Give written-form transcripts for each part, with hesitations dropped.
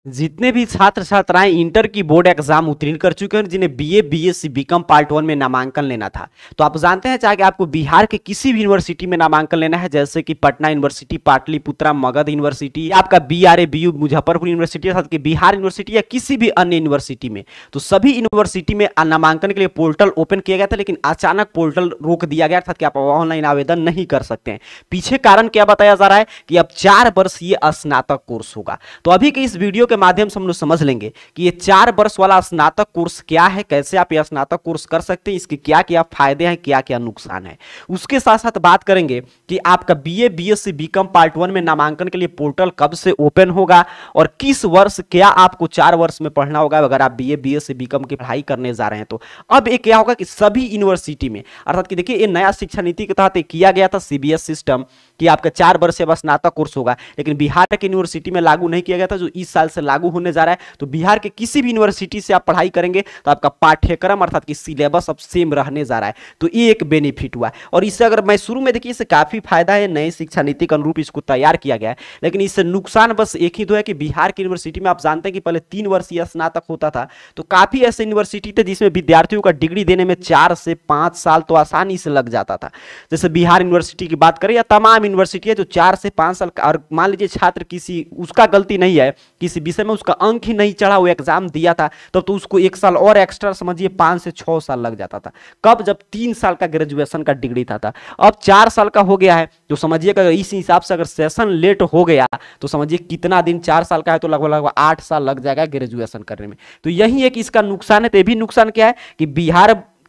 जितने भी छात्र छात्राएं इंटर की बोर्ड एग्जाम उत्तीर्ण कर चुके हैं, जिन्हें बीए बीएससी बीकॉम पार्ट 1 में नामांकन लेना था, तो आप जानते हैं चाहे आपको बिहार के किसी भी यूनिवर्सिटी में नामांकन लेना है, जैसे कि पटना यूनिवर्सिटी, पाटलिपुत्रा, मगध यूनिवर्सिटी, आपका बीआरए बीयू मुजफ्फरपुर यूनिवर्सिटी, अर्थात कि बिहार यूनिवर्सिटी या किसी भी अन्य यूनिवर्सिटी में, तो सभी यूनिवर्सिटी में नामांकन के लिए पोर्टल ओपन किया गया था, लेकिन अचानक पोर्टल रोक दिया गया था कि आप ऑनलाइन आवेदन नहीं कर सकते हैं। पीछे कारण क्या बताया जा रहा है कि अब 4 वर्ष ये स्नातक कोर्स होगा। तो अभी के इस वीडियो के माध्यम से हम लोग समझ लेंगे कि ये 4 वर्ष वाला स्नातक कोर्स क्या है, कैसे आप यह स्नातक कोर्स कर सकते हैं, इसके क्या क्या फायदे हैं, क्या क्या नुकसान है। उसके साथ साथ बात करेंगे कि आपका बीए बीएससी बीकॉम पार्ट 1 में नामांकन के लिए पोर्टल कब से ओपन होगा और किस वर्ष क्या आपको 4 वर्ष में पढ़ना होगा अगर आप बीए बीएससी बीकॉम की पढ़ाई करने जा रहे हैं। तो अब ये क्या होगा कि सभी यूनिवर्सिटी में, अर्थात कि देखिए ये नया शिक्षा नीति के तहत किया गया था सीबीएस सिस्टम कि आपका 4 वर्ष स्नातक कोर्स होगा, लेकिन बिहार की यूनिवर्सिटी में लागू नहीं किया गया था, जो इस साल से लागू होने जा रहा है। तो बिहार के किसी भी यूनिवर्सिटी से आप पढ़ाई करेंगे तो आपका पाठ्यक्रम अर्थात कि सिलेबस अब सेम रहने जा रहा है। तो ये एक बेनिफिट हुआ। और इससे अगर मैं शुरू में देखिए इससे काफी फायदा है, नई शिक्षा नीति के अनुरूप इसको तैयार किया गया है, लेकिन इससे नुकसान बस एक ही तो है कि बिहार की यूनिवर्सिटी में आप जानते हैं कि पहले 3 वर्षीय स्नातक होता था, तो काफी ऐसे यूनिवर्सिटी थे जिसमें विद्यार्थियों का डिग्री देने में 4 से 5 साल तो आसानी से लग जाता था। जैसे बिहार यूनिवर्सिटी की बात करें या तमाम यूनिवर्सिटी है जो 4 से 5 साल का, और मान लीजिए छात्र किसी उसका गलती नहीं है, किसी विषय में उसका अंक ही नहीं चढ़ा, वो एग्जाम दिया था, तब तो उसको 1 साल और एक्स्ट्रा समझिए 5 से 6 साल लग जाता था। कब? जब 3 साल का ग्रेजुएशन का डिग्री था। अब 4 साल का हो गया है, तो समझिए अगर इस हिसाब से अगर सेशन लेट हो गया तो समझिए कितना दिन, 4 साल का है तो लगभग 8 साल लग जाएगा ग्रेजुएशन करने में। तो यही एक इसका नुकसान है। तो ये भी नुकसान क्या है कि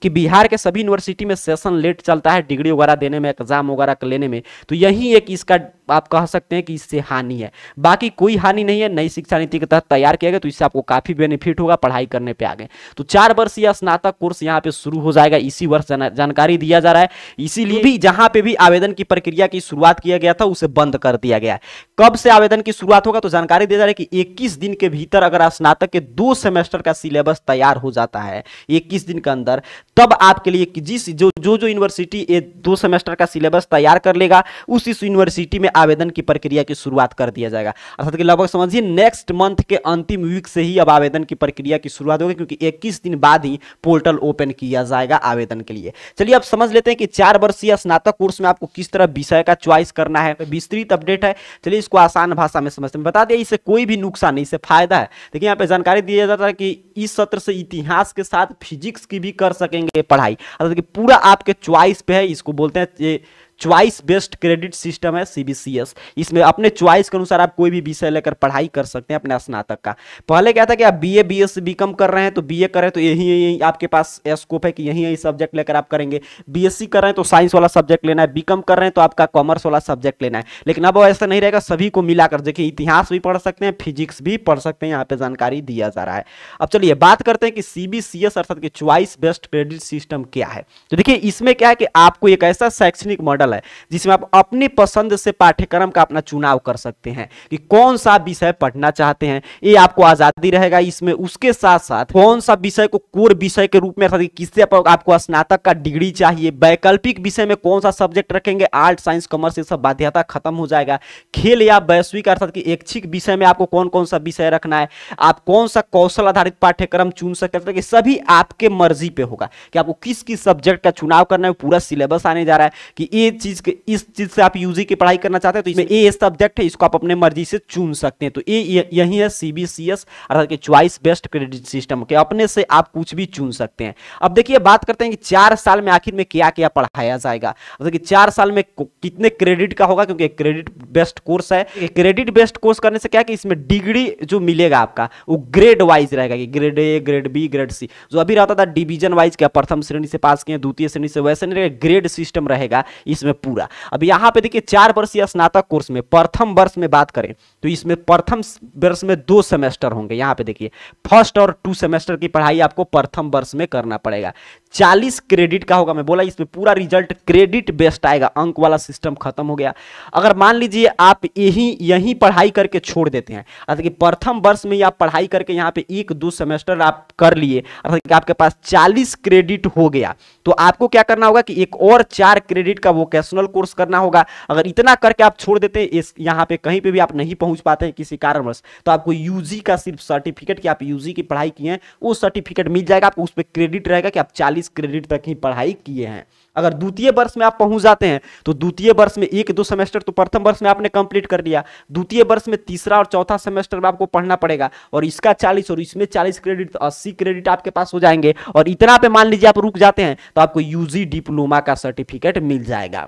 बिहार के सभी यूनिवर्सिटी में सेशन लेट चलता है डिग्री वगैरह देने में, एग्जाम वगैरह लेने में। तो यही एक इसका आप कह सकते हैं कि इससे हानि है, बाकी कोई हानि नहीं है। नई शिक्षा नीति के तहत तैयार किया गया, तो इससे आपको काफी बेनिफिट होगा पढ़ाई करने पे आगे। तो 4 वर्षीय स्नातक कोर्स यहाँ पे शुरू हो जाएगा, इसी वर्ष जानकारी दिया जा रहा है। इसीलिए भी जहां पे भी आवेदन की प्रक्रिया की शुरुआत किया गया था उसे बंद कर दिया गया है। कब से आवेदन की शुरुआत होगा तो जानकारी दिया जा रहा है कि 21 दिन के भीतर अगर स्नातक के 2 सेमेस्टर का सिलेबस तैयार हो जाता है 21 दिन के अंदर, तब आपके लिए जिस जो यूनिवर्सिटी 2 सेमेस्टर का सिलेबस तैयार कर लेगा उस यूनिवर्सिटी में आवेदन की प्रक्रिया की शुरुआत कर दिया जाएगा। अर्थात कि लगभग समझिए नेक्स्ट मंथ के अंतिम वीक से ही अब आवेदन की प्रक्रिया की शुरुआत होगी, क्योंकि 21 दिन बाद ही पोर्टल ओपन किया जाएगा आवेदन के लिए। चलिए अब समझ लेते हैं कि 4 वर्षीय स्नातक कोर्स में आपको किस तरह विषय का चॉइस करना है। विस्तृत अपडेट है, चलिए इसको आसान भाषा में समझते हैं। बता दिया इससे कोई भी नुकसान नहीं, इससे फायदा है। देखिए यहाँ पे जानकारी दिया जाता है कि इस सत्र से इतिहास के साथ फिजिक्स की भी कर सकेंगे पढ़ाई, अर्थात कि पूरा आपके चॉइस पे है। इसको बोलते हैं चॉइस बेस्ड क्रेडिट सिस्टम है सीबीसीएस। इसमें अपने चॉइस के अनुसार आप कोई भी विषय लेकर पढ़ाई कर सकते हैं अपने स्नातक का। पहले क्या था कि आप बीए बीएससी बीकॉम कर रहे हैं तो बीए कर रहे हैं तो यही आपके पास स्कोप है कि यही सब्जेक्ट लेकर आप करेंगे। बीएससी कर रहे हैं तो साइंस वाला सब्जेक्ट लेना है, बीकॉम कर रहे हैं तो आपका कॉमर्स वाला सब्जेक्ट लेना है। लेकिन अब ऐसा नहीं रहेगा, सभी को मिलाकर देखिए इतिहास भी पढ़ सकते हैं, फिजिक्स भी पढ़ सकते हैं, यहाँ पे जानकारी दिया जा रहा है। अब चलिए बात करते हैं कि सीबीसीएस अर्थात कि चॉइस बेस्ड क्रेडिट सिस्टम क्या है। तो देखिए इसमें क्या है कि आपको एक ऐसा शैक्षणिक मॉडल है जिसमें आप अपनी पसंद से पाठ्यक्रम का अपना चुनाव कर सकते हैं कि कौन सा विषय पढ़ना चाहते हैं, ये आपको आजादी रहेगा इसमें। उसके साथ साथ कौन सा विषय को कोर विषय के रूप में, किससे आपको स्नातक का डिग्री चाहिए, वैकल्पिक विषय में कौन सा सब्जेक्ट रखेंगे, आर्ट साइंस कॉमर्स, ये सब बाध्यता खत्म हो जाएगा। खेल या वैश्विक अर्थात कि ऐच्छिक विषय में आपको कौन कौन सा विषय रखना है, आप कौन सा कौशल आधारित पाठ्यक्रम चुन सकते हैं, सभी आपके मर्जी पे होगा कि आपको किस किस सब्जेक्ट का चुनाव करना है। पूरा सिलेबस आने जा रहा है कि ये चीज इस चीज से आप यूजी की पढ़ाई करना चाहते हैं तो इसमें ये सब्जेक्ट है, इसको आप अपने मर्जी से चुन सकते हैं। तो यही है सीबीसीएस अर्थात कि चॉइस बेस्ड क्रेडिट सिस्टम के, अपने से आप कुछ भी चुन सकते हैं। अब देखिए बात करते हैं कि 4 साल में आखिर में क्या क्या पढ़ाया जाएगा, अर्थात कि 4 साल में कितने क्रेडिट का होगा, क्योंकि क्रेडिट बेस्ड कोर्स है। क्रेडिट बेस्ड कोर्स करने से क्या कि इसमें डिग्री जो मिलेगा आपका वो ग्रेड वाइज रहेगा कि grade A, grade B, grade C. जो अभी रहता था डिवीजन वाइज, क्या प्रथम श्रेणी से पास किए, द्वितीय श्रेणी से, वैसे नहीं रहेगा, ग्रेड सिस्टम रहेगा इसमें पूरा। अब यहाँ पे देखिए 4 वर्षीय स्नातक कोर्स में प्रथम वर्ष में बात करें तो इसमें प्रथम वर्ष में 2 सेमेस्टर होंगे। यहाँ पे देखिए फर्स्ट और 2 सेमेस्टर की पढ़ाई आपको प्रथम वर्ष में करना पड़ेगा। 40 क्रेडिट का होगा। मैं बोला इसमें पूरा रिजल्ट क्रेडिट बेस्ड आएगा, अंक वाला सिस्टम खत्म हो गया। अगर मान लीजिए आप यही पढ़ाई करके छोड़ देते हैं, अर्थात कि प्रथम वर्ष में ही आप पढ़ाई करके यहाँ पे 1-2 सेमेस्टर आप कर लिए, अर्थात कि आपके पास 40 क्रेडिट हो गया, तो आपको क्या करना होगा कि एक और 4 क्रेडिट का वोकेशनल कोर्स करना होगा। अगर इतना करके आप छोड़ देते हैं, यहाँ पे कहीं पे भी आप नहीं पहुंच पाते हैं किसी कारणवश, तो आपको यूजी का सिर्फ सर्टिफिकेट कि आप यूजी की पढ़ाई किए हैं वो सर्टिफिकेट मिल जाएगा आपको। उस पर क्रेडिट रहेगा कि आप 40 क्रेडिट तक ही पढ़ाई किए हैं। अगर द्वितीय वर्ष में आप पहुंच जाते हैं तो द्वितीय वर्ष में 1-2 सेमेस्टर तो प्रथम वर्ष में आपने कंप्लीट कर लिया, द्वितीय वर्ष में तीसरा और चौथा सेमेस्टर में आपको पढ़ना पड़ेगा, और इसका 40 और इसमें 40 क्रेडिट, तो 80 क्रेडिट आपके पास हो जाएंगे। और इतना पे मान लीजिए आप रुक जाते हैं तो आपको यूजी डिप्लोमा का सर्टिफिकेट मिल जाएगा।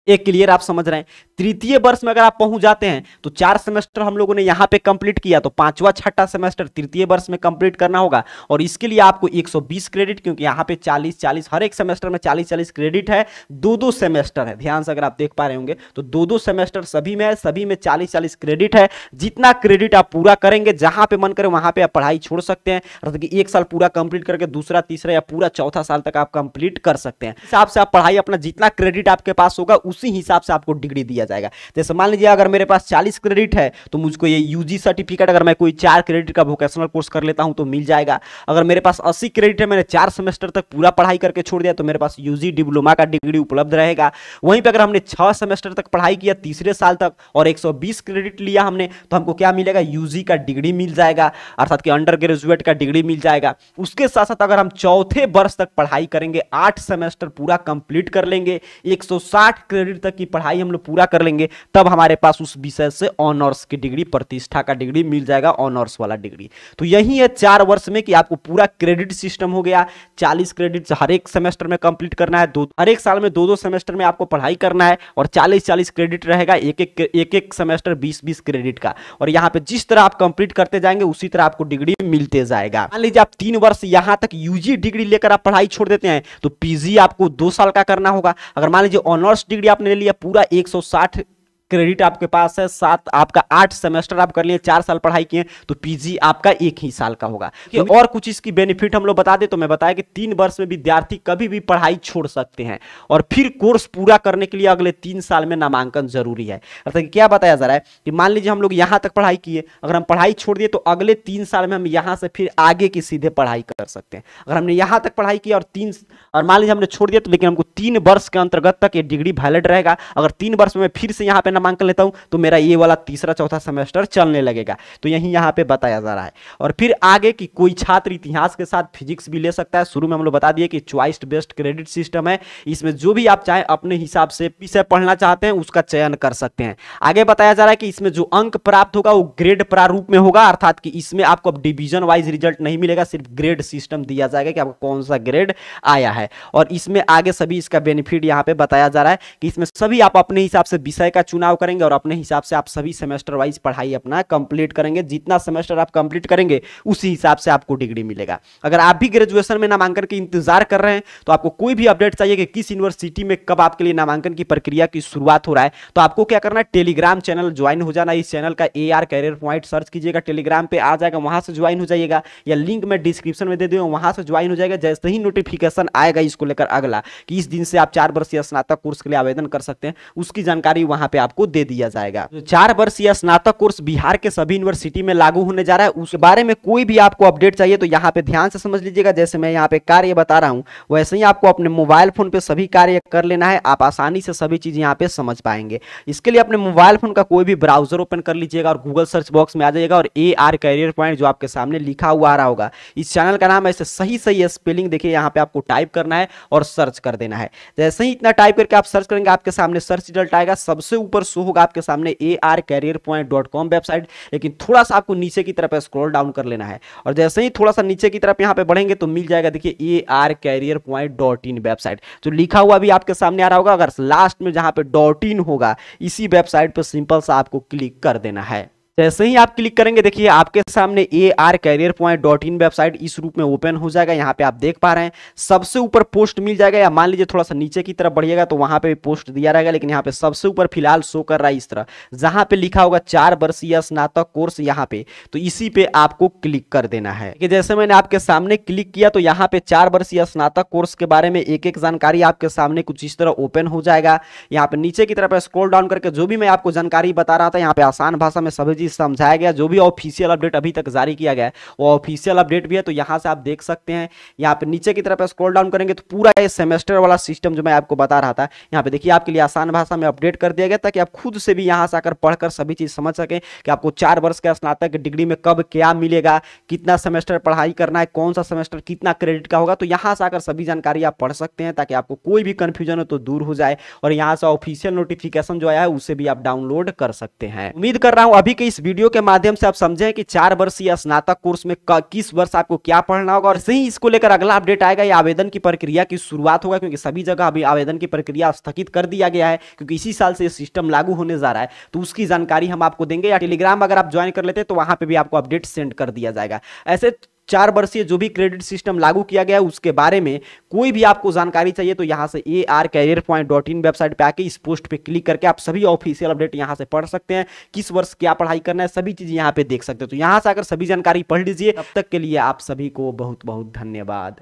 एक क्लियर आप समझ रहे हैं। तृतीय वर्ष में अगर आप पहुंच जाते हैं तो 4 सेमेस्टर हम लोगों ने यहां पे कंप्लीट किया, तो 5वां 6ठा सेमेस्टर तृतीय वर्ष में कंप्लीट करना होगा, और इसके लिए आपको 120 क्रेडिट, क्योंकि यहां पे 40-40 हर एक सेमेस्टर में 40-40 क्रेडिट है, 2-2 सेमेस्टर है, ध्यान से अगर आप देख पा रहे होंगे तो 2-2 सेमेस्टर सभी में है, सभी में 40-40 क्रेडिट है। जितना क्रेडिट आप पूरा करेंगे, जहां पे मन करे वहां पे आप पढ़ाई छोड़ सकते हैं, अर्थात कि 1 साल पूरा कंप्लीट करके दूसरा, तीसरा या पूरा चौथा साल तक आप कंप्लीट कर सकते हैं। हिसाब से आप पढ़ाई अपना जितना क्रेडिट आपके पास होगा उसी हिसाब से आपको डिग्री दिया जाएगा। जैसे मान लीजिए अगर मेरे पास 40 क्रेडिट है तो मुझको ये यूजी सर्टिफिकेट, अगर मैं कोई 4 क्रेडिट का वोकेशनल कोर्स कर लेता हूं तो मिल जाएगा। अगर मेरे पास 80 क्रेडिट है, मैंने 4 सेमेस्टर तक पूरा पढ़ाई करके छोड़ दिया, तो मेरे पास यूजी डिप्लोमा का डिग्री उपलब्ध रहेगा। वहीं पर अगर हमने 6 सेमेस्टर तक पढ़ाई किया तीसरे साल तक और 120 क्रेडिट लिया हमने, तो हमको क्या मिलेगा, यूजी का डिग्री मिल जाएगा, अर्थात कि अंडर ग्रेजुएट का डिग्री मिल जाएगा। उसके साथ साथ अगर हम चौथे वर्ष तक पढ़ाई करेंगे, 8 सेमेस्टर पूरा कंप्लीट कर लेंगे, 160 क्रेडिट तक की पढ़ाई हम लोग पूरा कर लेंगे, तब हमारे पास उस विषय से ऑनर्स की डिग्री, प्रतिष्ठा का डिग्री मिल जाएगा, ऑनर्स वाला डिग्री। तो यही है 4 वर्ष में कि आपको पूरा क्रेडिट सिस्टम हो गया। 40 क्रेडिट हर एक सेमेस्टर में कंप्लीट करना है, हर एक साल में 2-2 सेमेस्टर में आपको पढ़ाई करना है, और 40-40 क्रेडिट रहेगा, एक सेमेस्टर 20-20 क्रेडिट का। और यहां पे जिस तरह आप कंप्लीट करते जाएंगे उसी तरह आपको डिग्री मिलते जाएगा। मान लीजिए आप 3 वर्ष यहां तक यूजी डिग्री लेकर आप पढ़ाई छोड़ देते हैं तो पीजी आपको 2 साल का करना होगा। अगर मान लीजिए ऑनर्स डिग्री आपने ले लिया, पूरा 160 क्रेडिट आपके पास है, 7 आपका 8 सेमेस्टर आप कर लिए, 4 साल पढ़ाई किए, तो पीजी आपका 1 ही साल का होगा। और कुछ इसकी बेनिफिट हम लोग बता दें तो मैं बताया कि 3 वर्ष में विद्यार्थी कभी भी पढ़ाई छोड़ सकते हैं, और फिर कोर्स पूरा करने के लिए अगले 3 साल में नामांकन जरूरी है। अर्थात क्या बताया जा रहा है कि मान लीजिए हम लोग यहां तक पढ़ाई किए, अगर हम पढ़ाई छोड़ दिए तो अगले 3 साल में हम यहां से फिर आगे की सीधे पढ़ाई कर सकते हैं। अगर हमने यहां तक पढ़ाई की और मान लीजिए हमने छोड़ दिया, तो लेकिन हमको 3 वर्ष के अंतर्गत तक ये डिग्री वैलिड रहेगा। अगर 3 वर्ष में फिर से यहां पे नामांकन लेता हूं तो मेरा ये वाला तीसरा चौथा सेमेस्टर चलने लगेगा। तो यही यहां पे बताया जा रहा है। और फिर आगे की कोई छात्र इतिहास के साथ फिजिक्स भी ले सकता है। शुरू में हम लोग बता दिए कि चॉइस बेस्ड क्रेडिट सिस्टम है, इसमें जो भी आप चाहें अपने हिसाब से विषय पढ़ना चाहते हैं उसका चयन कर सकते हैं। आगे बताया जा रहा है कि इसमें जो अंक प्राप्त होगा वो ग्रेड प्रारूप में होगा, अर्थात कि इसमें आपको डिवीजन वाइज रिजल्ट नहीं मिलेगा, सिर्फ ग्रेड सिस्टम दिया जाएगा कि आपको कौन सा ग्रेड आया है। और इसमें आगे सभी इसका बेनिफिट यहां पे बताया जा रहा है कि इसमें सभी आप अपने हिसाब से विषय का चुनाव करेंगे और अपने हिसाब से आप सभी सेमेस्टर वाइज पढ़ाई अपना कंप्लीट करेंगे। जितना सेमेस्टर आप कंप्लीट करेंगे उसी हिसाब से आपको डिग्री मिलेगा। अगर आप भी ग्रेजुएशन में नामांकन के इंतजार कर रहे हैं तो आपको कोई भी अपडेट चाहिए कि किस यूनिवर्सिटी में कब आपके लिए नामांकन की प्रक्रिया की शुरुआत हो रहा है, तो आपको क्या करना है, टेलीग्राम चैनल ज्वाइन हो जाना। इस चैनल का AR कैरियर पॉइंट सर्च कीजिएगा, टेलीग्राम पे आ जाएगा, वहां से ज्वाइन हो जाइएगा, या लिंक मैं डिस्क्रिप्शन में दे दूंगा, वहां से ज्वाइन हो जाएगा। जैसे ही नोटिफिकेशन आएगा इसको लेकर अगला कि इस दिन से आप 4 वर्षीय स्नातक कोर्स के लिए आवेदन कर सकते हैं, उसकी जानकारी वहां पे आपको दे दिया जाएगा। 4 वर्षीय स्नातक कोर्स बिहार के सभी यूनिवर्सिटी में लागू होने जा रहा है। उसके बारे में कोई भी आपको अपडेट चाहिए तो यहाँ पे ध्यान से समझ लीजिएगा। जैसे मैं यहाँ पे कार्य बता रहा हूँ वैसे ही आपको अपने मोबाइल फोन पे सभी कार्य कर लेना है, आप आसानी से सभी चीज यहाँ पे समझ पाएंगे। इसके लिए अपने मोबाइल फोन का कोई भी ब्राउजर ओपन कर लीजिएगा और गूगल सर्च बॉक्स में आ जाइएगा और AR कैरियर पॉइंट जो आपके सामने लिखा हुआ आ रहा होगा, इस चैनल का नाम ऐसे सही स्पेलिंग देखिए यहाँ पे आपको टाइप करना है और सर्च कर देना है। जैसे ही इतना टाइप करके आप सर्च करेंगे आपके सामने सर्च रिजल्ट आएगा, सबसे ऊपर शो होगा आपके सामने arcareerpoint.com वेबसाइट। लेकिन थोड़ा सा आपको नीचे की तरफ स्क्रॉल डाउन कर लेना है और जैसे ही थोड़ा सा नीचे की तरफ यहाँ पे बढ़ेंगे तो मिल जाएगा देखिए arcareerpoint.in वेबसाइट जो लिखा हुआ भी आपके सामने आ रहा होगा। अगर लास्ट में जहां पे .in होगा इसी वेबसाइट पर सिंपल सा आपको क्लिक कर देना है। जैसे ही आप क्लिक करेंगे देखिए आपके सामने AR-career-point.in वेबसाइट इस रूप में ओपन हो जाएगा। यहाँ पे आप देख पा रहे हैं सबसे ऊपर पोस्ट मिल जाएगा, या मान लीजिए थोड़ा सा नीचे की तरफ बढ़िएगा तो वहां पे भी पोस्ट दिया रहेगा, लेकिन यहाँ पे सबसे ऊपर फिलहाल शो कर रहा है इस तरह, जहां पे लिखा होगा 4 वर्षीय स्नातक कोर्स यहाँ पे, तो इसी पे आपको क्लिक कर देना है। कि जैसे मैंने आपके सामने क्लिक किया तो यहाँ पे 4 वर्षीय स्नातक कोर्स के बारे में एक एक जानकारी आपके सामने कुछ इस तरह ओपन हो जाएगा। यहाँ पे नीचे की तरफ स्क्रॉल डाउन करके जो भी मैं आपको जानकारी बता रहा था यहाँ पे आसान भाषा में सभी चीज समझाया गया। जो भी ऑफिशियल अपडेट अभी तक जारी किया गया है वो ऑफिशियल अपडेट भी है, तो यहां से आप देख सकते हैं। यहाँ पे नीचे की तरफ स्क्रॉल डाउन करेंगे तो पूरा ये सेमेस्टर वाला सिस्टम जो मैं आपको बता रहा था यहाँ पे देखिए आपके लिए आसान भाषा में अपडेट कर दिया गया, ताकि आप खुद से भी यहां से आकर पढ़कर सभी चीज समझ सकें कि आपको 4 वर्ष का स्नातक डिग्री में कब क्या मिलेगा, कितना सेमेस्टर पढ़ाई करना है, कौन सा सेमेस्टर कितना क्रेडिट का होगा। तो यहां से आकर सभी जानकारी आप पढ़ सकते हैं, ताकि आपको कोई भी कंफ्यूजन हो तो दूर हो जाए, और यहां से ऑफिशियल नोटिफिकेशन जो आया है उसे भी आप डाउनलोड कर सकते हैं। उम्मीद कर रहा हूं अभी के इस वीडियो के माध्यम से आप समझें कि 4 वर्षीय स्नातक कोर्स में किस वर्ष आपको क्या पढ़ना होगा, और सही इसको लेकर अगला अपडेट आएगा या आवेदन की प्रक्रिया की शुरुआत होगा, क्योंकि सभी जगह अभी आवेदन की प्रक्रिया स्थगित कर दिया गया है, क्योंकि इसी साल से ये सिस्टम लागू होने जा रहा है। तो उसकी जानकारी हम आपको देंगे, या टेलीग्राम अगर आप ज्वाइन कर लेते हैं तो वहां पे भी आपको अपडेट सेंड कर दिया जाएगा। ऐसे 4 वर्षीय जो भी क्रेडिट सिस्टम लागू किया गया है उसके बारे में कोई भी आपको जानकारी चाहिए तो यहां से AR-career-point.in वेबसाइट पे आके इस पोस्ट पे क्लिक करके आप सभी ऑफिशियल अपडेट यहां से पढ़ सकते हैं। किस वर्ष क्या पढ़ाई करना है सभी चीज यहां पे देख सकते हैं। तो यहां से अगर सभी जानकारी पढ़ लीजिए। तब तक के लिए आप सभी को बहुत बहुत धन्यवाद।